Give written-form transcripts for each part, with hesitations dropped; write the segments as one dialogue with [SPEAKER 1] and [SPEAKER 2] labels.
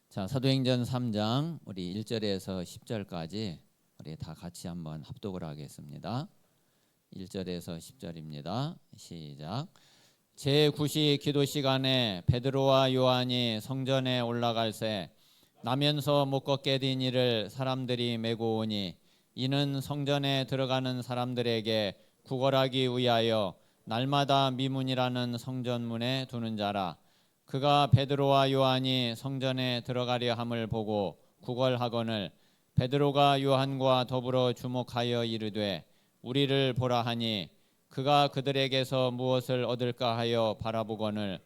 [SPEAKER 1] 자, 사도행전 3장 우리 1절에서 10절까지 우리 다 같이 한번 합독을 하겠습니다. 1절에서 10절입니다. 시작. 제9시 기도 시간에 베드로와 요한이 성전에 올라갈새 나면서 못 걷게 된 이를 사람들이 메고 오니 이는 성전에 들어가는 사람들에게 구걸하기 위하여 날마다 미문이라는 성전문에 두는 자라. 그가 베드로와 요한이 성전에 들어가려 함을 보고 구걸하거늘 베드로가 요한과 더불어 주목하여 이르되 우리를 보라 하니 그가 그들에게서 무엇을 얻을까 하여 바라보거늘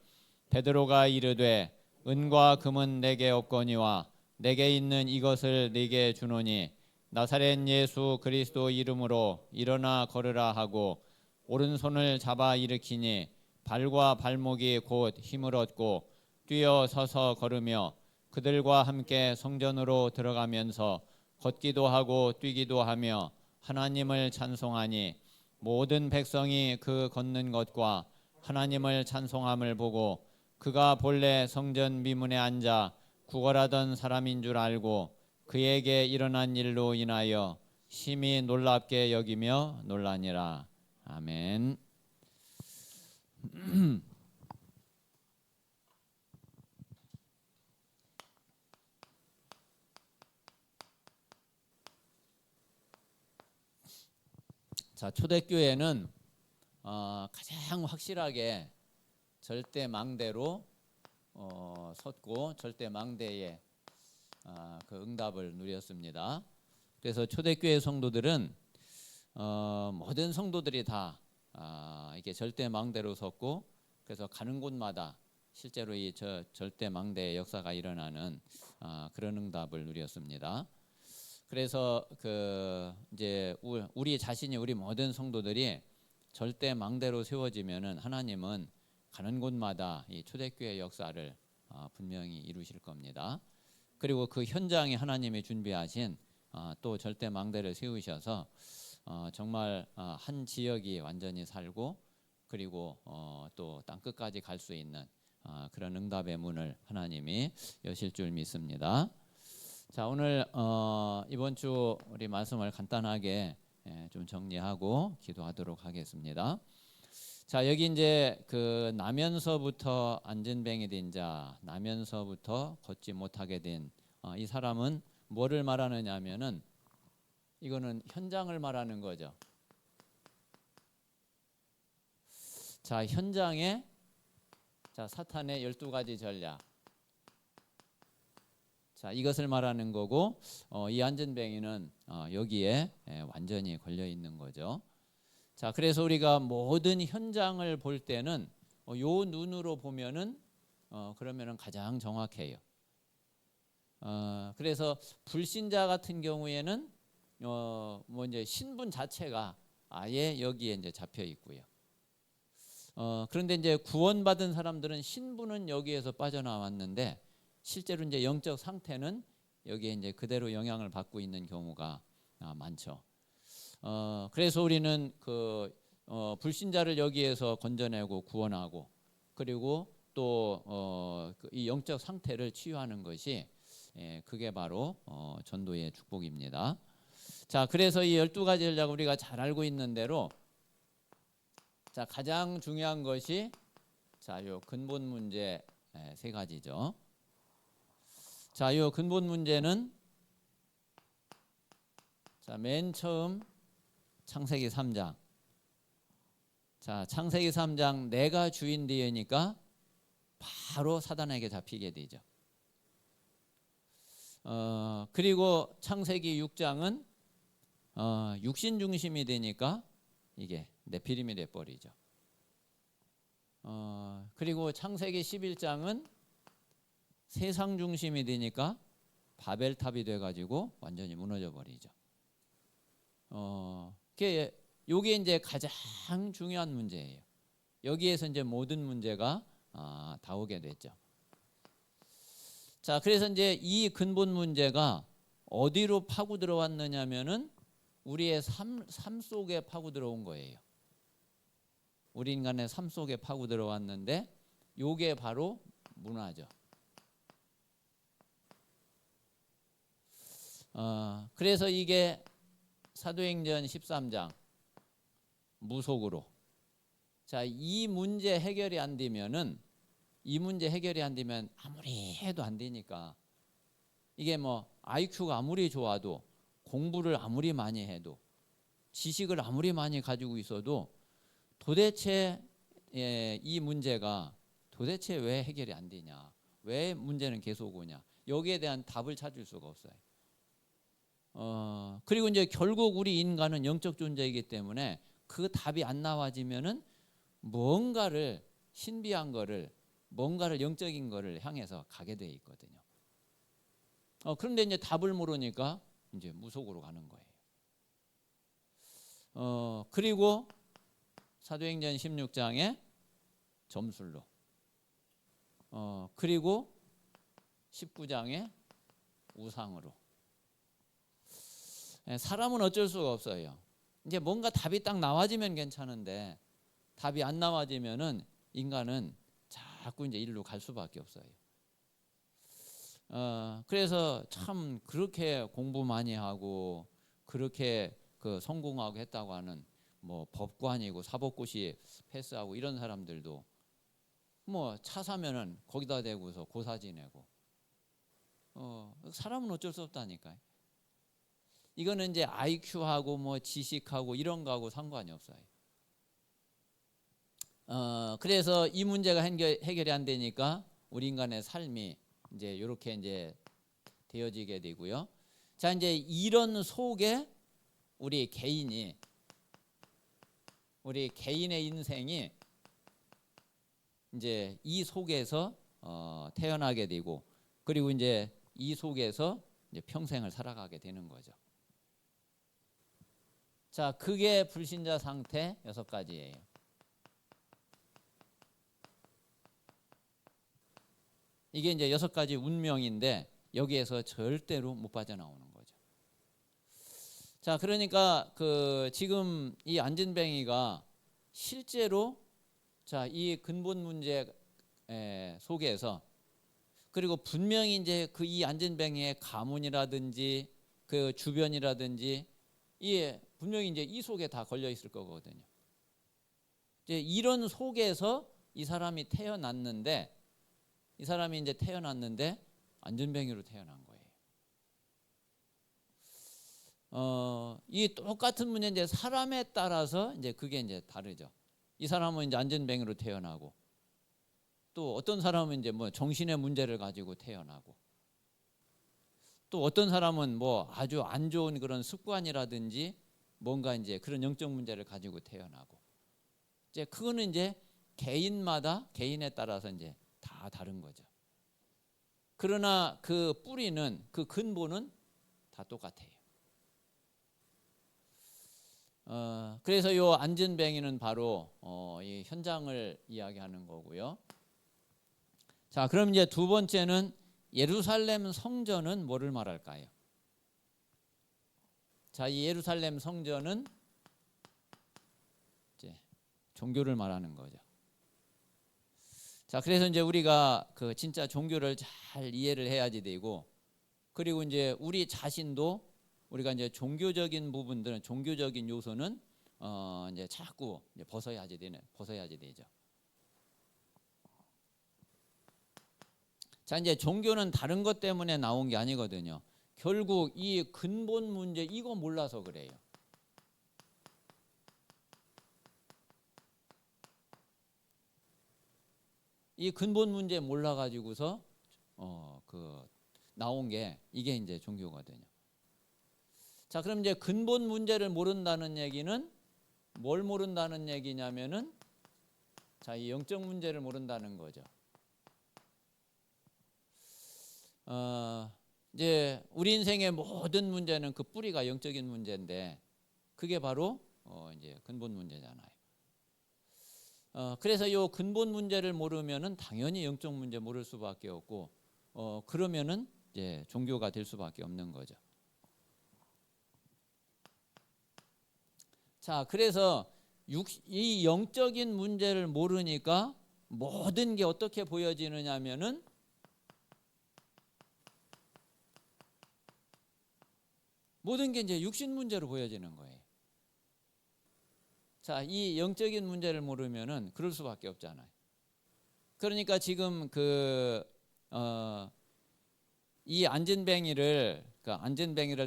[SPEAKER 1] 베드로가 이르되 은과 금은 내게 없거니와 내게 있는 이것을 네게 주노니 나사렛 예수 그리스도 이름으로 일어나 걸으라 하고 오른손을 잡아 일으키니 발과 발목이 곧 힘을 얻고 뛰어 서서 걸으며 그들과 함께 성전으로 들어가면서 걷기도 하고 뛰기도 하며 하나님을 찬송하니 모든 백성이 그 걷는 것과 하나님을 찬송함을 보고 그가 본래 성전 미문에 앉아 구걸하던 사람인 줄 알고 그에게 일어난 일로 인하여 심히 놀랍게 여기며 놀라니라. 아멘. 자, 초대교회는 가장 확실하게 절대 망대로 섰고 절대 망대의 그 응답을 누렸습니다. 그래서 초대교회 성도들은 모든 성도들이 다 이게 절대 망대로 섰고 그래서 가는 곳마다 실제로 이 절대 망대의 역사가 일어나는 그런 응답을 누렸습니다. 그래서 이제 우리 자신이 우리 모든 성도들이 절대 망대로 세워지면은 하나님은 가는 곳마다 이 초대교회 역사를 분명히 이루실 겁니다. 그리고 그 현장에 하나님이 준비하신 또 절대 망대를 세우셔서 정말 한 지역이 완전히 살고 그리고 또 땅 끝까지 갈 수 있는 그런 응답의 문을 하나님이 여실 줄 믿습니다. 자, 오늘 이번 주 우리 말씀을 간단하게 좀 정리하고 기도하도록 하겠습니다. 자, 여기 이제 그 나면서부터 안전뱅이 된 자, 나면서부터 걷지 못하게 된 이 사람은 뭐를 말하느냐 하면은 이거는 현장을 말하는 거죠. 자, 현장에 자, 사탄의 12가지 전략. 자, 이것을 말하는 거고 이 안전뱅이는 여기에 완전히 걸려 있는 거죠. 자, 그래서 우리가 모든 현장을 볼 때는 요 눈으로 보면은 그러면은 가장 정확해요. 그래서 불신자 같은 경우에는 뭐 이제 신분 자체가 아예 여기에 이제 잡혀 있고요. 그런데 이제 구원받은 사람들은 신분은 여기에서 빠져나왔는데 실제로 이제 영적 상태는 여기에 이제 그대로 영향을 받고 있는 경우가 많죠. 그래서 우리는 그 불신자를 여기에서 건져내고 구원하고 그리고 또 이 영적 상태를 치유하는 것이 그게 바로 전도의 축복입니다. 자, 그래서 이 12가지 전략 우리가 잘 알고 있는 대로 자, 가장 중요한 것이 자, 요 근본 문제 3가지죠. 자, 요 근본 문제는 자, 맨 처음 창세기 3장. 자, 창세기 3장 내가 주인 되니까 바로 사단에게 잡히게 되죠. 그리고 창세기 6장은 육신 중심이 되니까 이게 네피림이 돼 버리죠. 그리고 창세기 11장은 세상 중심이 되니까 바벨탑이 돼 가지고 완전히 무너져 버리죠. 이게 이제 가장 중요한 문제예요. 여기에서 이제 모든 문제가 다 오게 됐죠. 자, 그래서 이제 이 근본 문제가 어디로 파고 들어왔느냐면은 우리의 삶 속에 파고 들어온 거예요. 우리 인간의 삶 속에 파고 들어왔는데 요게 바로 문화죠. 그래서 이게 사도행전 13장 무속으로. 자, 이 문제 해결이 안 되면 아무리 해도 안 되니까 이게 뭐 IQ가 아무리 좋아도 공부를 아무리 많이 해도 지식을 아무리 많이 가지고 있어도 도대체 이 문제가 도대체 왜 해결이 안 되냐, 왜 문제는 계속 오냐, 여기에 대한 답을 찾을 수가 없어요. 그리고 이제 결국 우리 인간은 영적 존재이기 때문에 그 답이 안 나와지면은 뭔가를 신비한 거를, 뭔가를 영적인 거를 향해서 가게 돼 있거든요. 그런데 이제 답을 모르니까 이제 무속으로 가는 거예요. 그리고 사도행전 16장에 점술로, 그리고 19장에 우상으로. 사람은 어쩔 수가 없어요. 이제 뭔가 답이 딱 나와지면 괜찮은데 답이 안 나와지면은 인간은 자꾸 이제 일로 갈 수밖에 없어요. 그래서 참 그렇게 공부 많이 하고 그렇게 그 성공하고 했다고 하는 뭐 법관이고 사법고시 패스하고 이런 사람들도 뭐 차 사면은 거기다 대고서 고사 지내고, 사람은 어쩔 수 없다니까요. 이거는 이제 IQ하고 뭐 지식하고 이런 거하고 상관이 없어요. 그래서 이 문제가 해결이 안 되니까 우리 인간의 삶이 이제 이렇게 이제 되어지게 되고요. 자, 이제 이런 속에 우리 개인의 인생이 이제 이 속에서 태어나게 되고, 그리고 이제 이 속에서 이제 평생을 살아가게 되는 거죠. 자, 그게 불신자 상태 6가지예요. 이게 이제 6가지 운명인데 여기에서 절대로 못 빠져나오는 거죠. 자, 그러니까 그 지금 이 안진뱅이가 실제로 자, 이 근본 문제 속에서, 그리고 분명히 이제 그 이 안진뱅이의 가문이라든지 그 주변이라든지 분명히 이제 이 속에 다 걸려 있을 거거든요. 이제 이런 속에서 이 사람이 태어났는데 안진뱅이로 태어난 거예요. 이 똑같은 문제 이제 사람에 따라서 이제 그게 이제 다르죠. 이 사람은 이제 안진뱅이로 태어나고, 또 어떤 사람은 이제 뭐 정신의 문제를 가지고 태어나고, 또 어떤 사람은 뭐 아주 안 좋은 그런 습관이라든지 뭔가 이제 그런 영적 문제를 가지고 태어나고, 이제 그거는 이제 개인에 따라서 이제 다 다른 거죠. 그러나 그 뿌리는, 그 근본은 다 똑같아요. 그래서 요 안진뱅이는 바로 이 현장을 이야기하는 거고요. 자, 그럼 이제 두 번째는 예루살렘 성전은 뭐를 말할까요? 자, 이 예루살렘 성전은 이제 종교를 말하는 거죠. 자, 그래서 이제 우리가 그 진짜 종교를 잘 이해를 해야지 되고, 그리고 이제 우리 자신도 우리가 이제 종교적인 부분들은, 종교적인 요소는 이제 자꾸 이제 벗어야지 되죠. 자, 이제 종교는 다른 것 때문에 나온 게 아니거든요. 결국 이 근본 문제 이거 몰라서 그래요. 이 근본 문제 몰라가지고서 나온 게 이게 이제 종교거든요. 자, 그럼 이제 근본 문제를 모른다는 얘기는 뭘 모른다는 얘기냐면은, 자, 이 영적 문제를 모른다는 거죠. 이제 우리 인생의 모든 문제는 그 뿌리가 영적인 문제인데 그게 바로 이제 근본 문제잖아요. 그래서 이 근본 문제를 모르면은 당연히 영적 문제 모를 수밖에 없고, 그러면은 이제 종교가 될 수밖에 없는 거죠. 자, 그래서 이 영적인 문제를 모르니까 모든 게 어떻게 보여지느냐 하면은 모든 게 이제 육신 문제로 보여지는 거예요. 자, 이 영적인 문제를 모르면은 그럴 수밖에 없잖아요. 그러니까 지금 이 안전뱅이를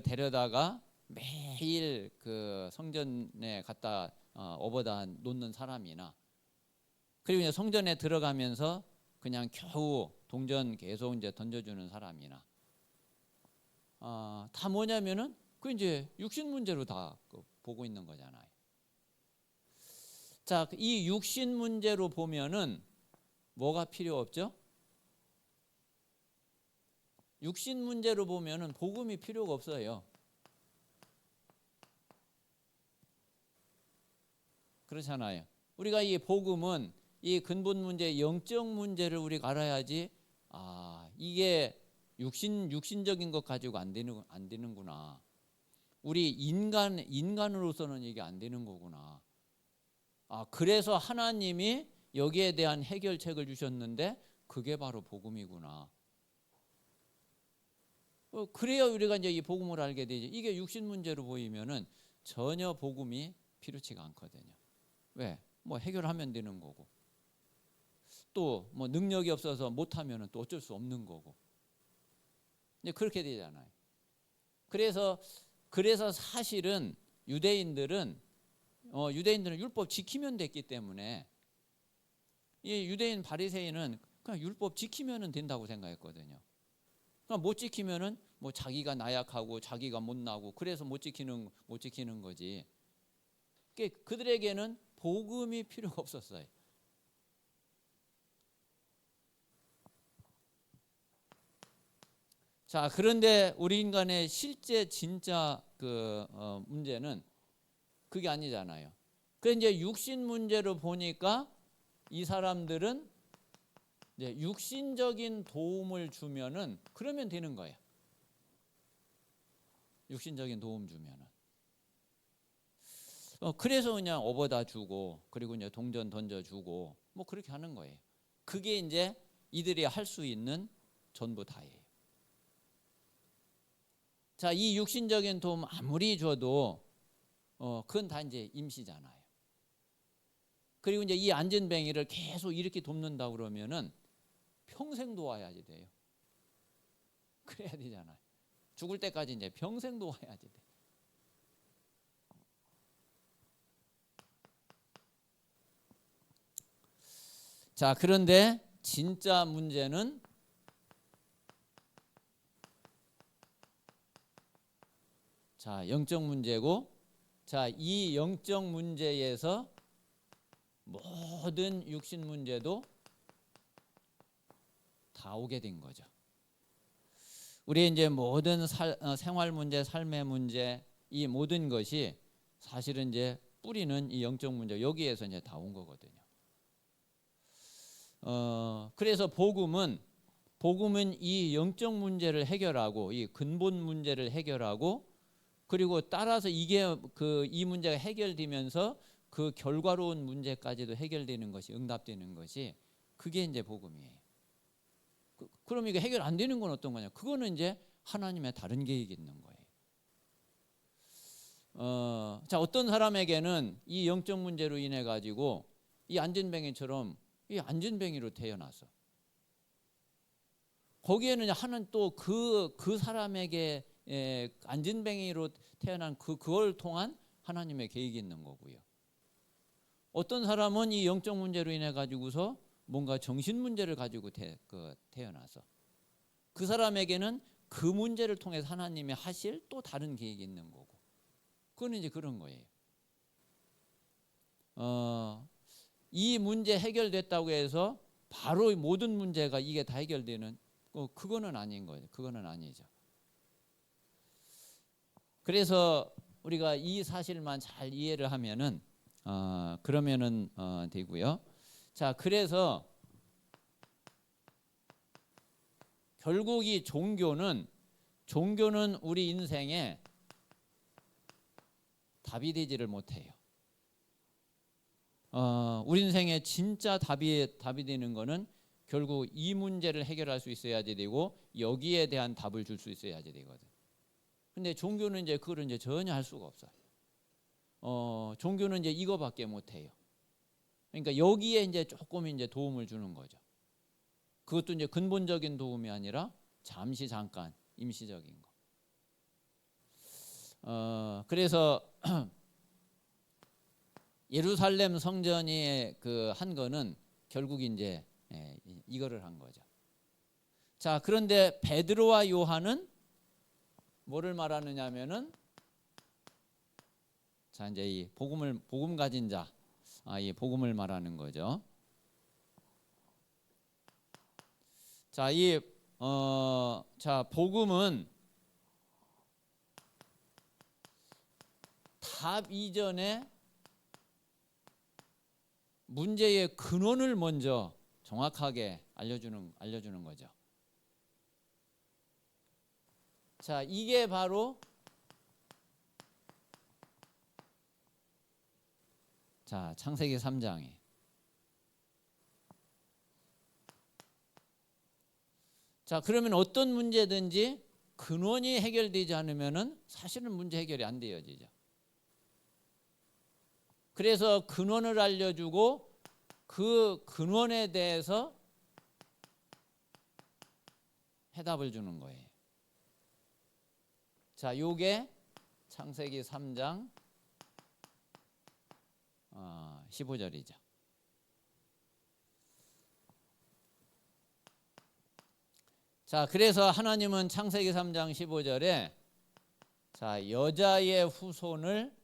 [SPEAKER 1] 데려다가 매일 그 성전에 갖다 업어다 놓는 사람이나, 그리고 이제 성전에 들어가면서 그냥 겨우 동전 계속 이제 던져주는 사람이나, 다 뭐냐면은 그 이제 육신 문제로 다 보고 있는 거잖아요. 자, 이 육신 문제로 보면은 뭐가 필요 없죠? 육신 문제로 보면은 복음이 필요가 없어요. 그렇잖아요. 우리가 이 복음은 이 근본 문제, 영적 문제를 우리가 알아야지, 이게 육신적인 것 가지고 안 되는구나. 우리 인간으로서는 이게 안 되는 거구나. 그래서 하나님이 여기에 대한 해결책을 주셨는데 그게 바로 복음이구나. 그래야 우리가 이제 이 복음을 알게 되지. 이게 육신 문제로 보이면은 전혀 복음이 필요치가 않거든요. 왜? 뭐 해결하면 되는 거고, 또 뭐 능력이 없어서 못하면은 또 어쩔 수 없는 거고, 이제 그렇게 되잖아요. 그래서 사실은 유대인들은 율법 지키면 됐기 때문에, 이 유대인 바리새인은 그냥 율법 지키면 된다고 생각했거든요. 그러니까 못 지키면은 뭐 자기가 나약하고 자기가 못나고 그래서 못 지키는 거지. 그들에게는 복음이 필요가 없었어요. 자, 그런데 우리 인간의 실제 진짜 문제는 그게 아니잖아요. 그래서 이제 육신 문제로 보니까 이 사람들은 이제 육신적인 도움을 주면은 그러면 되는 거예요. 육신적인 도움 주면은. 그래서 그냥 업어다 주고, 그리고 이제 동전 던져 주고, 뭐 그렇게 하는 거예요. 그게 이제 이들이 할 수 있는 전부 다예요. 자, 이 육신적인 도움 아무리 줘도 그건 다 이제 임시잖아요. 그리고 이제 이 안전뱅이를 계속 이렇게 돕는다 그러면은 평생 도와야지 돼요. 그래야 되잖아요. 죽을 때까지 이제 평생 도와야지 돼. 자, 그런데 진짜 문제는 영적 문제고, 이 영적 문제에서 모든 육신 문제도 다 오게 된 거죠. 우리 이제 모든 생활 문제, 삶의 문제, 이 모든 것이 사실은 이제 뿌리는 이 영적 문제, 여기에서 이제 다 온 거거든요. 그래서 복음은 이 영적 문제를 해결하고, 이 근본 문제를 해결하고, 그리고 따라서 이 문제가 해결되면서 그 결과로운 문제까지도 해결되는 것이, 응답되는 것이, 그게 이제 복음이에요. 그럼 이게 해결 안 되는 건 어떤 거냐? 그거는 이제 하나님의 다른 계획이 있는 거예요. 어떤 사람에게는 이 영적 문제로 인해 가지고 이 안전뱅이처럼 이 안전뱅이로 태어나서, 거기에는 하나는 또 그 사람에게 안전뱅이로 태어난 그걸 통한 하나님의 계획이 있는 거고요. 어떤 사람은 이 영적 문제로 인해 가지고서 뭔가 정신 문제를 가지고 태어나서, 그 사람에게는 그 문제를 통해서 하나님이 하실 또 다른 계획이 있는 거고, 그건 이제 그런 거예요. 이 문제 해결됐다고 해서 바로 모든 문제가 이게 다 해결되는 그거는 아닌 거예요. 그거는 아니죠. 그래서 우리가 이 사실만 잘 이해를 하면은 그러면은 되고요. 자, 그래서 결국 이 종교는 우리 인생에 답이 되지를 못해요. 우리 인생에 진짜 답이 되는 거는 결국 이 문제를 해결할 수 있어야지 되고 여기에 대한 답을 줄 수 있어야지 되거든. 근데 종교는 이제 그걸 이제 전혀 할 수가 없어요. 종교는 이제 이거밖에 못 해요. 그러니까 여기에 이제 조금 이제 도움을 주는 거죠. 그것도 이제 근본적인 도움이 아니라 잠시 잠깐 임시적인 거. 그래서 예루살렘 성전이 그 한 거는 결국 이제 이거를 한 거죠. 자, 그런데 베드로와 요한은 뭐를 말하느냐면은 자, 이제 이 복음 가진 자, 이 복음을 말하는 거죠. 자, 복음은 답 이전에 문제의 근원을 먼저 정확하게 알려주는 거죠. 자, 이게 바로 창세기 3장이. 자, 그러면 어떤 문제든지 근원이 해결되지 않으면은 사실은 문제 해결이 안 되어지죠. 그래서 근원을 알려주고 그 근원에 대해서 해답을 주는 거예요. 자, 요게 창세기 3장 15절이죠. 자, 그래서 하나님은 창세기 3장 15절에 여자의 후손을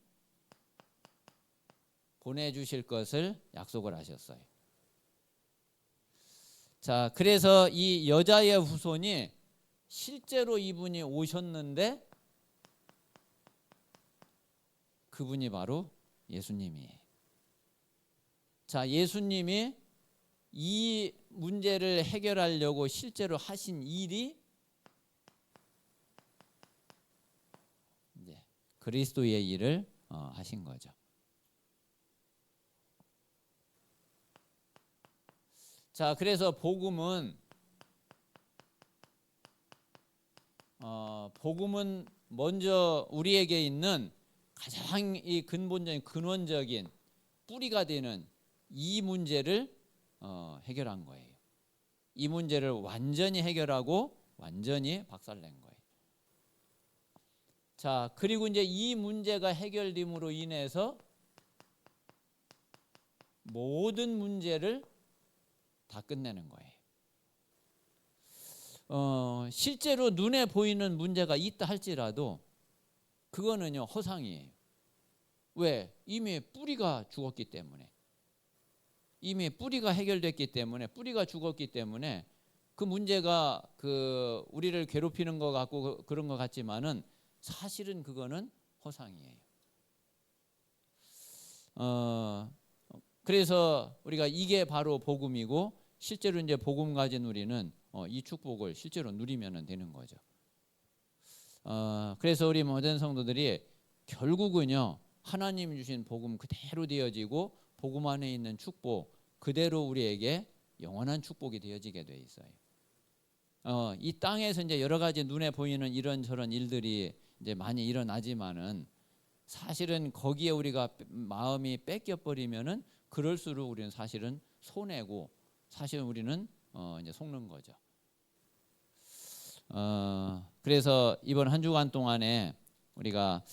[SPEAKER 1] 보내주실 것을 약속을 하셨어요. 자, 그래서 이 여자의 후손이 실제로 이분이 오셨는데 그분이 바로 예수님이에요. 자, 예수님이 이 문제를 해결하려고 실제로 하신 일이 이제 그리스도의 일을 하신 거죠. 자, 그래서 복음은 먼저 우리에게 있는 가장 이 근본적인 근원적인 뿌리가 되는 이 문제를 해결한 거예요. 이 문제를 완전히 해결하고 완전히 박살낸 거예요. 자, 그리고 이제 이 문제가 해결됨으로 인해서 모든 문제를 다 끝내는 거예요. 실제로 눈에 보이는 문제가 있다 할지라도 그거는요 허상이에요. 왜? 이미 뿌리가 죽었기 때문에, 이미 뿌리가 해결됐기 때문에, 뿌리가 죽었기 때문에 그 문제가 그 우리를 괴롭히는 것 같고 그런 것 같지만은 사실은 그거는 허상이에요. 그래서 우리가 이게 바로 복음이고 실제로 이제 복음 가진 우리는 이 축복을 실제로 누리면 되는 거죠. 그래서 우리 모든 성도들이 결국은요 하나님 주신 복음 그대로 되어지고 복음 안에 있는 축복 그대로 우리에게 영원한 축복이 되어지게 돼 있어요. 이 땅에서 이제 여러 가지 눈에 보이는 이런저런 일들이 이제 많이 일어나지만은 사실은 거기에 우리가 마음이 뺏겨 버리면은 그럴수록 우리는 사실은 손해고 사실 우리는 이제 속는 거죠. 그래서 이번 한 주간 동안에 우리가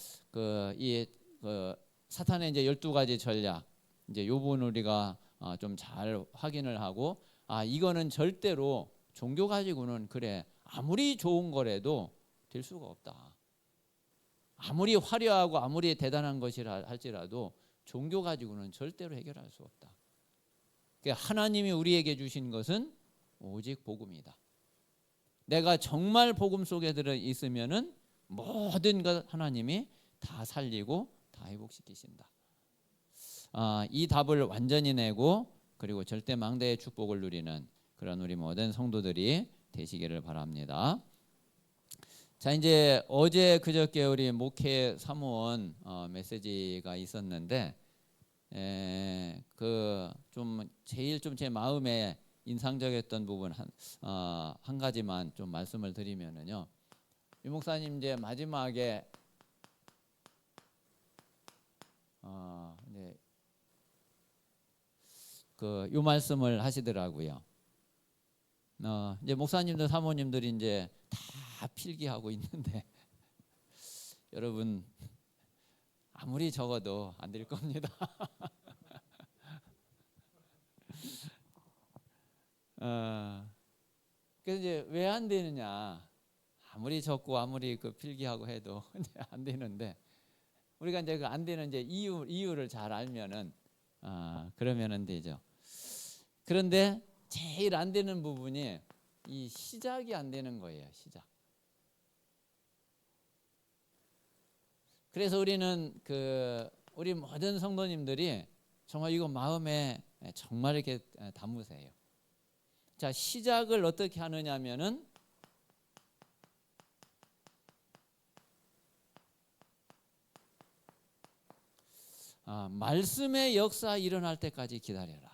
[SPEAKER 1] 사탄의 이제 12가지 전략 이제 요 부분 우리가 좀 잘 확인을 하고 이거는 절대로 종교 가지고는 그래 아무리 좋은 거라도 될 수가 없다. 아무리 화려하고 아무리 대단한 것이라 할지라도 종교 가지고는 절대로 해결할 수 없다. 하나님이 우리에게 주신 것은 오직 복음이다. 내가 정말 복음 속에 들어 있으면은 모든 것 하나님이 다 살리고 다 회복시키신다. 이 답을 완전히 내고 그리고 절대 망대의 축복을 누리는 그런 우리 모든 성도들이 되시기를 바랍니다. 자, 이제 어제 그저께 우리 목회 사무원 메시지가 있었는데 그 좀 제일 좀 제 마음에 인상적이었던 부분 한 가지만 좀 말씀을 드리면은요. 유 목사님 이제 마지막에 이제 요 말씀을 하시더라고요. 이제 목사님들 사모님들이 이제 다 필기하고 있는데 여러분 아무리 적어도 안 될 겁니다. 그래서 이제 왜 안 되느냐? 아무리 적고 아무리 그 필기하고 해도 안 되는데 우리가 이제 그 안 되는 이제 이유를 잘 알면은 그러면은 되죠. 그런데 제일 안 되는 부분이 이 시작이 안 되는 거예요. 시작. 그래서 우리는 우리 모든 성도님들이 정말 이거 마음에 정말 이렇게 담으세요. 자, 시작을 어떻게 하느냐면은 말씀의 역사 일어날 때까지 기다려라.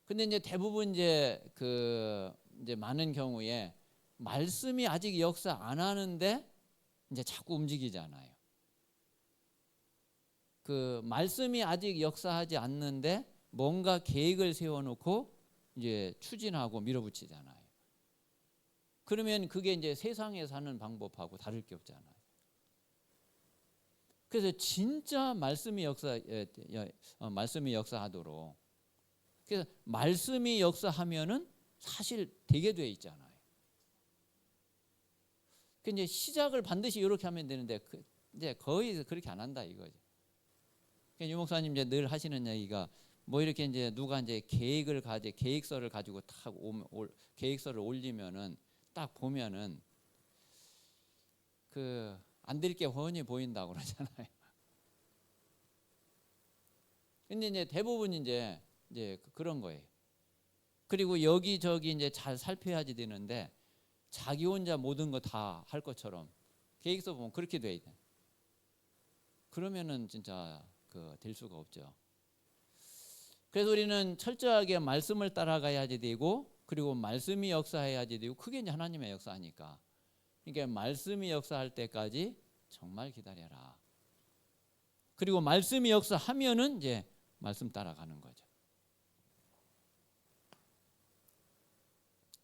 [SPEAKER 1] 근데 이제 대부분 이제 이제 많은 경우에 말씀이 아직 역사 안 하는데 이제 자꾸 움직이잖아요. 그 말씀이 아직 역사하지 않는데 뭔가 계획을 세워놓고 이제 추진하고 밀어붙이잖아요. 그러면 그게 이제 세상에 사는 방법하고 다를 게 없잖아요. 그래서 진짜 말씀이 역사하도록 그래서 말씀이 역사하면은 사실 되게 돼 있잖아요. 그 이제 시작을 반드시 이렇게 하면 되는데 이제 거의 그렇게 안 한다 이거죠. 유 목사님 이제 늘 하시는 얘기가 뭐 이렇게 이제 누가 이제 계획서를 가지고 딱 계획서를 올리면은 딱 보면은 안 될 게 훤히 보인다고 그러잖아요. 근데 이제 대부분 이제 그런 거예요. 그리고 여기저기 이제 잘 살펴야지 되는데 자기 혼자 모든 거 다 할 것처럼 계획서 보면 그렇게 돼 있다. 그러면은 진짜 될 수가 없죠. 그래서 우리는 철저하게 말씀을 따라가야지 되고 그리고 말씀이 역사해야지 되고 그게 이제 하나님의 역사니까. 그러니까 말씀이 역사할 때까지 정말 기다려라. 그리고 말씀이 역사하면은 이제 말씀 따라가는 거죠.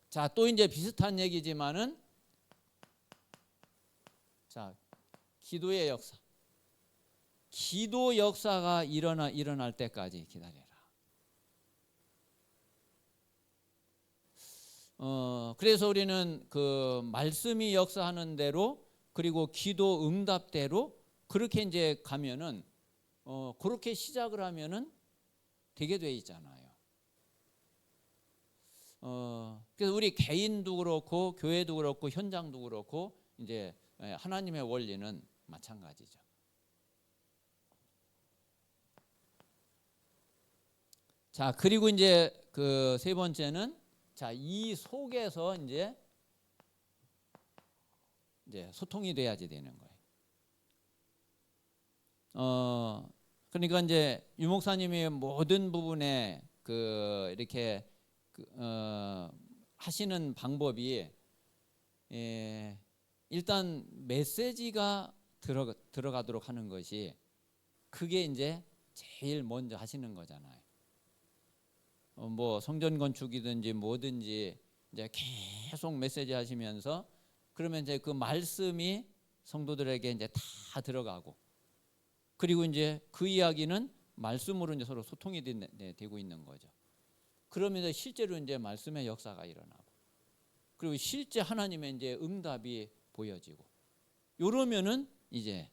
[SPEAKER 1] 자, 또 이제 비슷한 얘기지만은 자, 기도의 역사. 기도 역사가 일어날 때까지 기다려라. 그래서 우리는 그 말씀이 역사하는 대로 그리고 기도 응답대로 그렇게 이제 가면은 그렇게 시작을 하면은 되게 돼 있잖아요. 그래서 우리 개인도 그렇고 교회도 그렇고 현장도 그렇고 이제 하나님의 원리는 마찬가지죠. 자, 그리고 이제 그 세 번째는 자, 이 속에서 이제 소통이 돼야지 되는 거예요. 그러니까 이제 유 목사님이 모든 부분에 이렇게 하시는 방법이 일단 메시지가 들어가도록 하는 것이 그게 이제 제일 먼저 하시는 거잖아요. 뭐 성전 건축이든지 뭐든지 이제 계속 메시지 하시면서 그러면 이제 그 말씀이 성도들에게 이제 다 들어가고 그리고 이제 그 이야기는 말씀으로 이제 서로 소통이 되고 있는 거죠. 그러면서 실제로 이제 말씀의 역사가 일어나고 그리고 실제 하나님의 이제 응답이 보여지고 이러면은 이제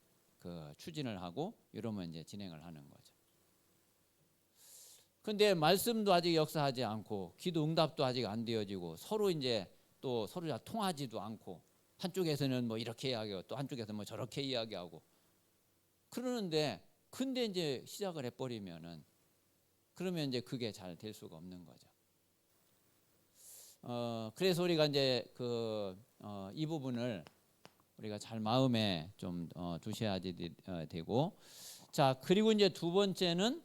[SPEAKER 1] 추진을 하고 이러면 이제 진행을 하는 거죠. 근데 말씀도 아직 역사하지 않고 기도 응답도 아직 안 되어지고 서로 이제 또 서로 통하지도 않고 한쪽에서는 뭐 이렇게 이야기하고 또 한쪽에서 뭐 저렇게 이야기하고 그러는데 근데 이제 시작을 해버리면은 그러면 이제 그게 잘 될 수가 없는 거죠. 그래서 우리가 이제 이 부분을 우리가 잘 마음에 좀 두셔야 되고, 자 그리고 이제 두 번째는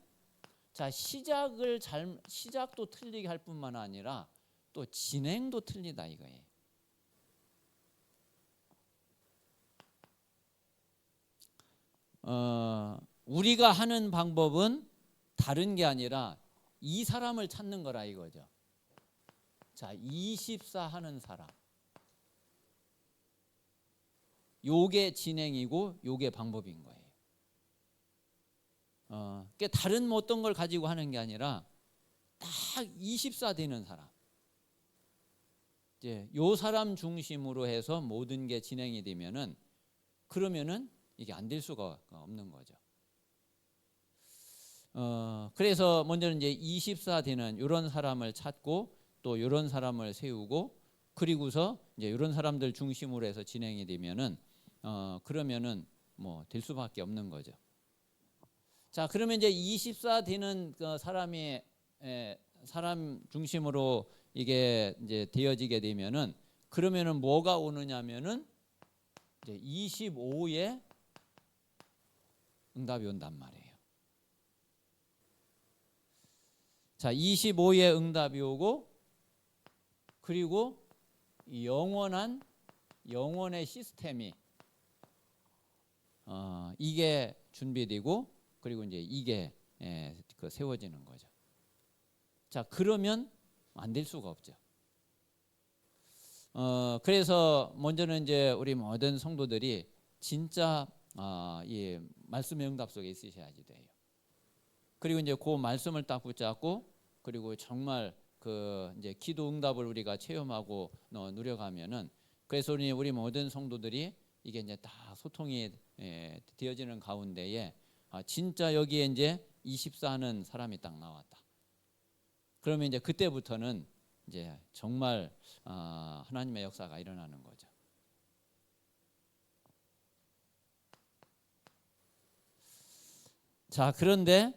[SPEAKER 1] 자 시작도 틀리게 할 뿐만 아니라 또 진행도 틀리다 이거예요. 우리가 하는 방법은 다른 게 아니라 이 사람을 찾는 거라 이거죠. 자 24 하는 사람, 요게 진행이고 요게 방법인 거예요. 그러니까 다른 어떤 걸 가지고 하는 게 아니라 딱 24 되는 사람, 이제 요 사람 중심으로 해서 모든 게 진행이 되면은 그러면은 이게 안 될 수가 없는 거죠. 그래서 먼저는 이제 24 되는 이런 사람을 찾고 또 이런 사람을 세우고 그리고서 이제 이런 사람들 중심으로 해서 진행이 되면은 그러면은 뭐 될 수밖에 없는 거죠. 자 그러면 이제 24 되는 그 사람 중심으로 이게 이제 되어지게 되면은 그러면은 뭐가 오느냐면은 이제 25의 응답이 온단 말이에요. 자 25의 응답이 오고 그리고 영원의 시스템이 이게 준비되고 그리고 이제 이게 세워지는 거죠. 자 그러면 안 될 수가 없죠. 그래서 먼저는 이제 우리 모든 성도들이 진짜 이 말씀의 응답 속에 있으셔야지 돼요. 그리고 이제 그 말씀을 딱 붙잡고 그리고 정말 그 이제 기도 응답을 우리가 체험하고 누려가면은 그래서 우리 모든 성도들이 이게 이제 다 소통이 되어지는 가운데에 진짜 여기에 이제 24 하는 사람이 딱 나왔다. 그러면 이제 그때부터는 이제 정말 하나님의 역사가 일어나는 거죠. 자 그런데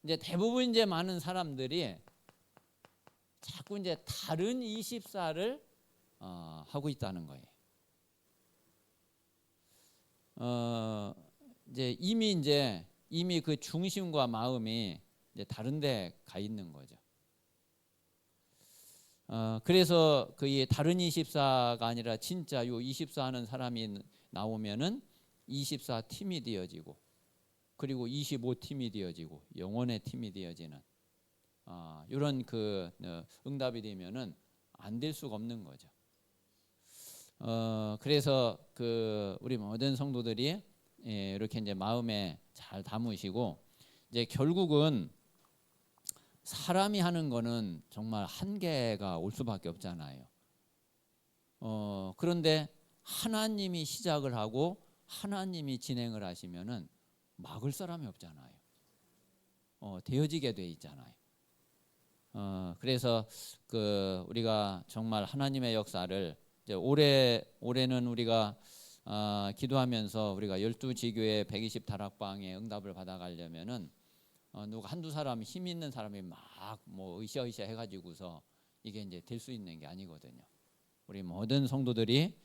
[SPEAKER 1] 이제 대부분 이제 많은 사람들이 자꾸 이제 다른 24를 하고 있다는 거예요. 이제 이미 그 중심과 마음이 이제 다른데 가 있는 거죠. 그래서 그 다른 24가 아니라 진짜 요 24 하는 사람이 나오면은 24 팀이 되어지고 그리고 25 팀이 되어지고 영혼의 팀이 되어지는 이런 그 응답이 되면은 안 될 수가 없는 거죠. 그래서 그 우리 모든 성도들이 이렇게 이제 마음에 잘 담으시고 이제 결국은 사람이 하는 거는 정말 한계가 올 수밖에 없잖아요. 그런데 하나님이 시작을 하고 하나님이 진행을 하시면은 막을 사람이 없잖아요. 되어지게 돼 있잖아요. 그래서 그 우리가 정말 하나님의 역사를 이제 올해는 우리가 기도하면서 우리가 12지교의 120 다락방의 응답을 받아가려면은 누가 한두 사람 힘 있는 사람이 막 뭐 으쌰으쌰 해가지고서 이게 이제 될 수 있는 게 아니거든요. 우리 모든 성도들이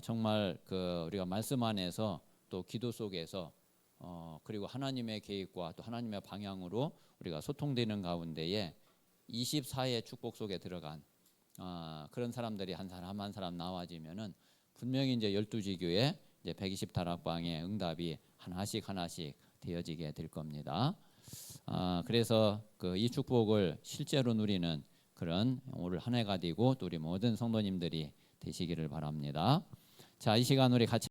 [SPEAKER 1] 정말 그 우리가 말씀 안에서 또 기도 속에서 그리고 하나님의 계획과 또 하나님의 방향으로 우리가 소통되는 가운데에 24의 축복 속에 들어간 그런 사람들이 한 사람 한 사람 나와지면은 분명히 이제 12지교의 이제 120 다락방의 응답이 하나씩 되어지게 될 겁니다. 그래서 그 이 축복을 실제로 누리는 그런 올 한 해가 되고 또 우리 모든 성도님들이 되시기를 바랍니다. 자, 이 시간 우리 같이